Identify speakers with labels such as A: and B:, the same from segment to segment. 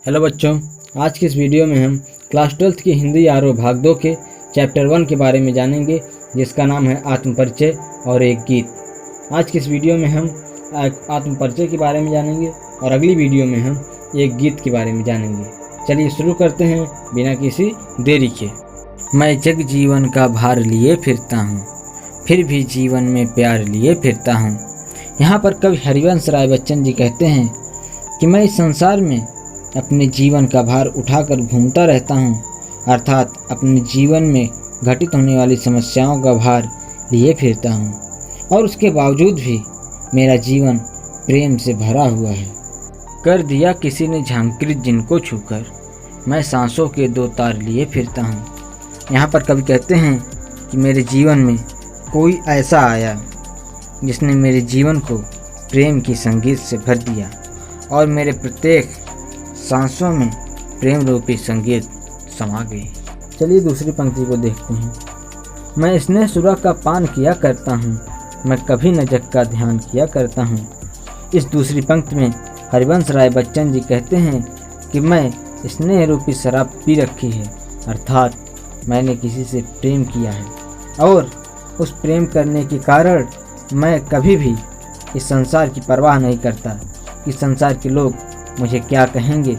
A: Hello बच्चों, आज की इस वीडियो में हम क्लास 12th की हिंदी आरओ भाग 2 के चैप्टर 1 के बारे में जानेंगे, जिसका नाम है आत्मपरिचय और एक गीत। आज की इस वीडियो में हम आत्मपरिचय के बारे में जानेंगे और अगली वीडियो में हम एक गीत के बारे में जानेंगे। चलिए शुरू करते हैं बिना किसी देरी के। मैं जग जीवन का भार लिए फिरता हूँ, फिर भी जीवन में प्यार लिए फिरता हूँ। यहाँ पर कवि हरिवंश राय बच्चन जी कहते हैं कि मैं इस संसार में अपने जीवन का भार उठाकर घूमता रहता हूँ, अर्थात अपने जीवन में घटित होने वाली समस्याओं का भार लिए फिरता हूँ, और उसके बावजूद भी मेरा जीवन प्रेम से भरा हुआ है। कर दिया किसी ने झांकृत जिनको छूकर, मैं सांसों के 2 तार लिए फिरता हूँ। यहाँ पर कवि कहते हैं कि मेरे जीवन में कोई ऐसा आया जिसने मेरे जीवन को प्रेम की संगीत से भर दिया और मेरे प्रत्येक सांसों में प्रेम रूपी संगीत समा गई। चलिए दूसरी पंक्ति को देखते हैं। मैं स्नेह सुरा का पान किया करता हूँ, मैं कभी न जग का ध्यान किया करता हूँ। इस दूसरी पंक्ति में हरिवंश राय बच्चन जी कहते हैं कि मैं स्नेह रूपी शराब पी रखी है, अर्थात मैंने किसी से प्रेम किया है और उस प्रेम करने के कारण मैं कभी भी इस संसार की परवाह नहीं करता कि संसार के लोग मुझे क्या कहेंगे,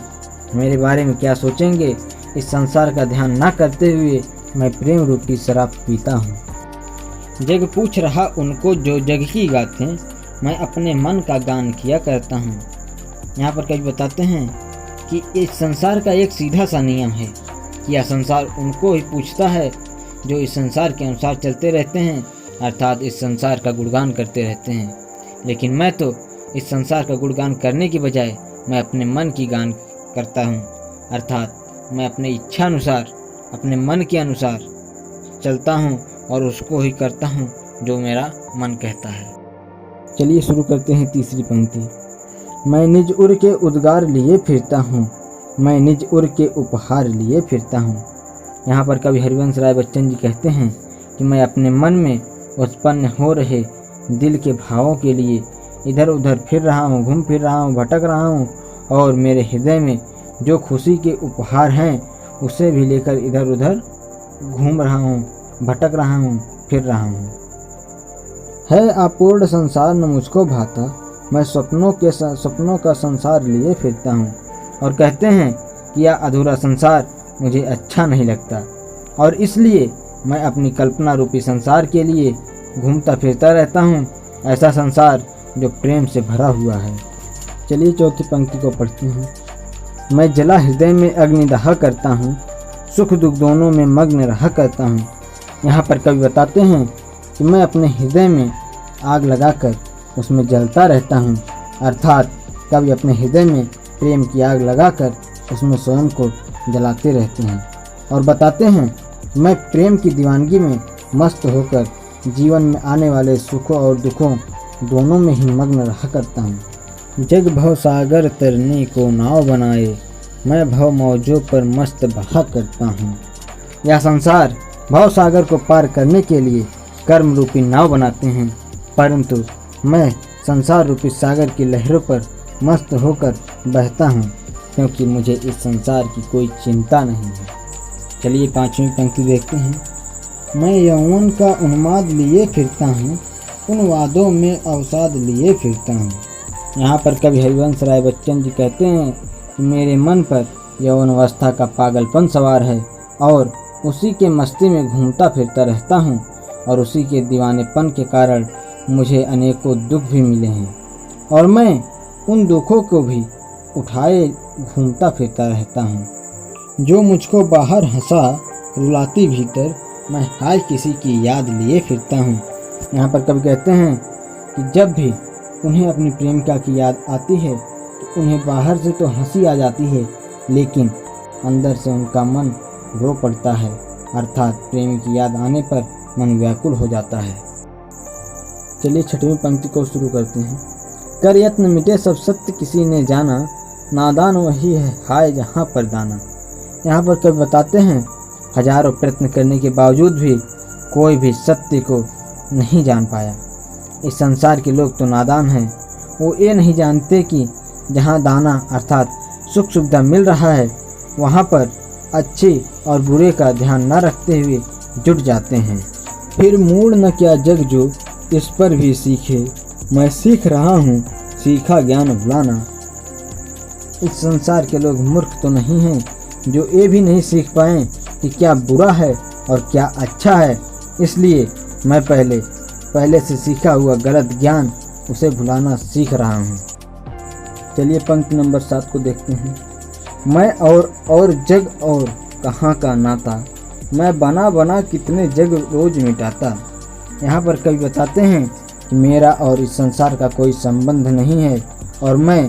A: मेरे बारे में क्या सोचेंगे। इस संसार का ध्यान ना करते हुए मैं प्रेम रूपी शराब पीता हूँ। जग पूछ रहा उनको जो जग ही गाते, मैं अपने मन का गान किया करता हूँ। यहाँ पर कवि बताते हैं कि इस संसार का एक सीधा सा नियम है कि यह संसार उनको ही पूछता है जो इस संसार के अनुसार चलते रहते हैं, अर्थात इस संसार का गुणगान करते रहते हैं। लेकिन मैं तो इस संसार का गुणगान करने की बजाय मैं अपने मन की गान करता हूँ, अर्थात मैं अपने इच्छा अनुसार अपने मन के अनुसार चलता हूँ और उसको ही करता हूँ जो मेरा मन कहता है। चलिए शुरू करते हैं तीसरी पंक्ति। मैं निज उर के उद्गार लिए फिरता हूँ, मैं निज उर के उपहार लिए फिरता हूँ। यहाँ पर कवि हरिवंश राय बच्चन जी कहते हैं कि मैं अपने मन में उत्पन्न हो रहे दिल के भावों के लिए इधर उधर फिर रहा हूँ, घूम फिर रहा हूँ, भटक रहा हूँ, और मेरे हृदय में जो खुशी के उपहार हैं उसे भी लेकर इधर उधर घूम रहा हूँ, भटक रहा हूँ, फिर रहा हूँ। है अपूर्ण संसार न मुझको भाता, मैं सपनों का संसार लिए फिरता हूँ। और कहते हैं कि यह अधूरा संसार मुझे अच्छा नहीं लगता और इसलिए मैं अपनी कल्पना रूपी संसार के लिए घूमता फिरता रहता हूँ, ऐसा संसार जो प्रेम से भरा हुआ है। चलिए चौथी पंक्ति को पढ़ते हैं। मैं जला हृदय में अग्निदाह करता हूँ, सुख दुख दोनों में मग्न रहा करता हूँ। यहाँ पर कवि बताते हैं कि मैं अपने हृदय में आग लगाकर उसमें जलता रहता हूँ, अर्थात कवि अपने हृदय में प्रेम की आग लगाकर उसमें स्वयं को जलाते रहते हैं और बताते हैं मैं प्रेम की दीवानगी में मस्त होकर जीवन में आने वाले सुखों और दुखों दोनों में ही मग्न रहा करता हूँ। जग भव सागर तरने को नाव बनाए, मैं भव मौजों पर मस्त बहा करता हूँ। यह संसार भव सागर को पार करने के लिए कर्म रूपी नाव बनाते हैं, परंतु मैं संसार रूपी सागर की लहरों पर मस्त होकर बहता हूँ, क्योंकि मुझे इस संसार की कोई चिंता नहीं है। चलिए पांचवी पंक्ति देखते हैं। मैं यौवन का उन्माद लिए फिरता हूँ, उन वादों में अवसाद लिए फिरता हूँ। यहाँ पर कवि हरिवंश राय बच्चन जी कहते हैं कि मेरे मन पर यौवन अवस्था का पागलपन सवार है और उसी के मस्ती में घूमता फिरता रहता हूँ, और उसी के दीवानेपन के कारण मुझे अनेकों दुख भी मिले हैं और मैं उन दुखों को भी उठाए घूमता फिरता रहता हूँ। जो मुझको बाहर हंसा रुलाती भीतर, मैं हाय किसी की याद लिए फिरता हूँ। यहाँ पर कवि कहते हैं कि जब भी उन्हें अपनी प्रेमिका की याद आती है तो उन्हें बाहर से तो हंसी आ जाती है, लेकिन अंदर से उनका मन रो पड़ता है, अर्थात प्रेम की याद आने पर मन व्याकुल हो जाता है। चलिए छठवीं पंक्ति को शुरू करते हैं। कर यत्न मिटे सब सत्य किसी ने जाना, नादान वही है हाय जहाँ पर दाना। यहाँ पर कवि बताते हैं हजारों प्रयत्न करने के बावजूद भी कोई भी सत्य को नहीं जान पाया। इस संसार के लोग तो नादान हैं, वो ये नहीं जानते कि जहाँ दाना अर्थात सुख सुविधा मिल रहा है वहाँ पर अच्छे और बुरे का ध्यान न रखते हुए जुट जाते हैं। फिर मूड न क्या जग जो इस पर भी सीखे, मैं सीख रहा हूँ सीखा ज्ञान भुलाना। इस संसार के लोग मूर्ख तो नहीं हैं जो ये भी नहीं सीख पाएँ कि क्या बुरा है और क्या अच्छा है, इसलिए मैं पहले से सीखा हुआ गलत ज्ञान उसे भुलाना सीख रहा हूँ। चलिए पंक्ति नंबर 7 को देखते हैं। मैं और जग और कहाँ का नाता, मैं बना बना कितने जग रोज मिटाता। यहाँ पर कवि बताते हैं कि मेरा और इस संसार का कोई संबंध नहीं है और मैं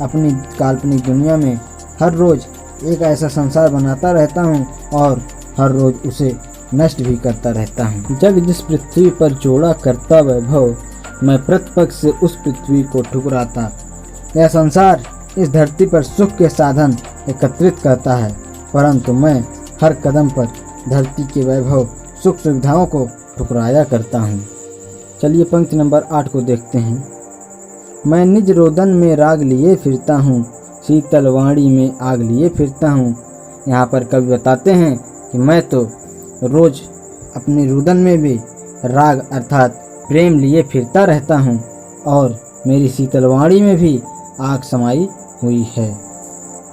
A: अपनी काल्पनिक दुनिया में हर रोज़ एक ऐसा संसार बनाता रहता हूँ और हर रोज़ उसे नष्ट भी करता रहता हूँ। जग जिस पृथ्वी पर जोड़ा करता वैभव, मैं प्रतिपक्ष से उस पृथ्वी को ठुकराता। यह संसार इस धरती पर सुख के साधन एकत्रित करता है, परंतु मैं हर कदम पर धरती के वैभव सुख सुविधाओं को ठुकराया करता हूँ। चलिए पंक्ति नंबर 8 को देखते हैं। मैं निज रोदन में राग लिए फिरता हूँ, शीतल वाणी में आग लिए फिरता हूँ। यहाँ पर कवि बताते हैं कि मैं तो रोज अपने रुदन में भी राग अर्थात प्रेम लिए फिरता रहता हूँ और मेरी शीतल वाणी में भी आग समाई हुई है।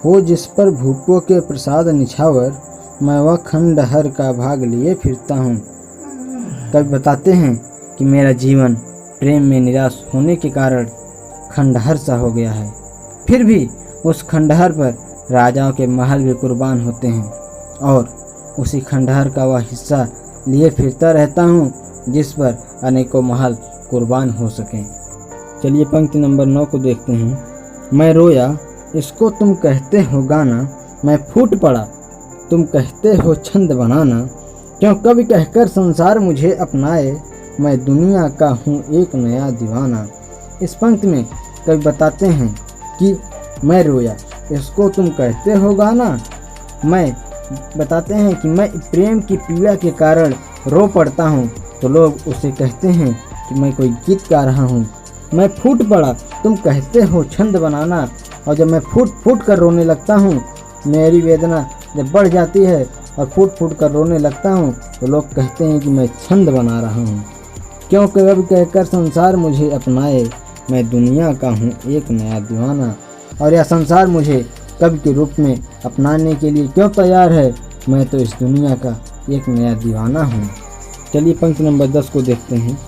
A: हो जिस पर भूपों के प्रसाद निछावर, मैं वह खंडहर का भाग लिए फिरता हूँ। कवि बताते हैं कि मेरा जीवन प्रेम में निराश होने के कारण खंडहर सा हो गया है, फिर भी उस खंडहर पर राजाओं के महल भी कुर्बान होते हैं और उसी खंडहर का वह हिस्सा लिए फिरता रहता हूँ जिस पर अनेकों महल कुर्बान हो सकें। चलिए पंक्ति नंबर 9 को देखते हैं। मैं रोया इसको तुम कहते हो गाना, मैं फूट पड़ा तुम कहते हो छंद बनाना। क्यों कवि कहकर संसार मुझे अपनाए, मैं दुनिया का हूँ एक नया दीवाना। इस पंक्ति में कवि बताते हैं कि मैं रोया इसको तुम कहते हो गाना, मैं बताते हैं कि मैं प्रेम की पीड़ा के कारण रो पड़ता हूँ तो लोग उसे कहते हैं कि मैं कोई गीत गा रहा हूँ। मैं फूट पड़ा तुम कहते हो छंद बनाना, और जब मैं फूट फूट कर रोने लगता हूँ, मेरी वेदना जब बढ़ जाती है और फूट फूट कर रोने लगता हूँ तो लोग कहते हैं कि मैं छंद बना रहा हूँ। क्यों कवि कहकर संसार मुझे अपनाए, मैं दुनिया का हूँ एक नया दीवाना। और यह संसार मुझे कवि के रूप में अपनाने के लिए क्यों तैयार है, मैं तो इस दुनिया का एक नया दीवाना हूँ। चलिए पंक्ति नंबर 10 को देखते हैं।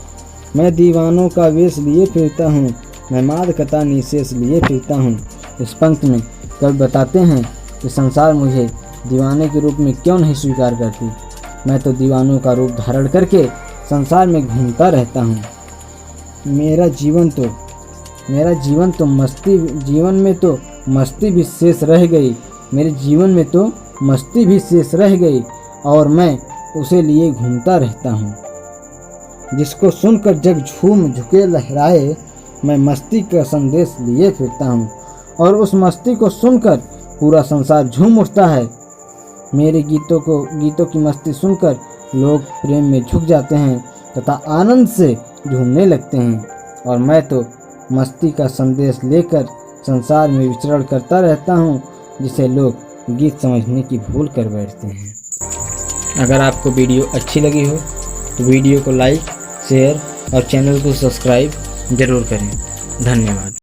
A: मैं दीवानों का वेश लिए फिरता हूँ, मैं मादकता निशेष लिए फिरता हूँ। इस पंक्ति में कवि बताते हैं कि संसार मुझे दीवाने के रूप में क्यों नहीं स्वीकार करती, मैं तो दीवानों का रूप धारण करके संसार में घूमता रहता हूँ। मेरा जीवन तो मस्ती भी शेष रह गई, मेरे जीवन में तो मस्ती भी शेष रह गई और मैं उसे लिए घूमता रहता हूँ। जिसको सुनकर जग झूम झुके लहराए, मैं मस्ती का संदेश लिए फिरता हूँ और उस मस्ती को सुनकर पूरा संसार झूम उठता है। मेरे गीतों की मस्ती सुनकर लोग प्रेम में झुक जाते हैं तथा आनंद से झूमने लगते हैं और मैं तो मस्ती का संदेश लेकर संसार में विचरण करता रहता हूँ, जिसे लोग गीत समझने की भूल कर बैठते हैं। अगर आपको वीडियो अच्छी लगी हो तो वीडियो को लाइक, शेयर और चैनल को सब्सक्राइब जरूर करें। धन्यवाद।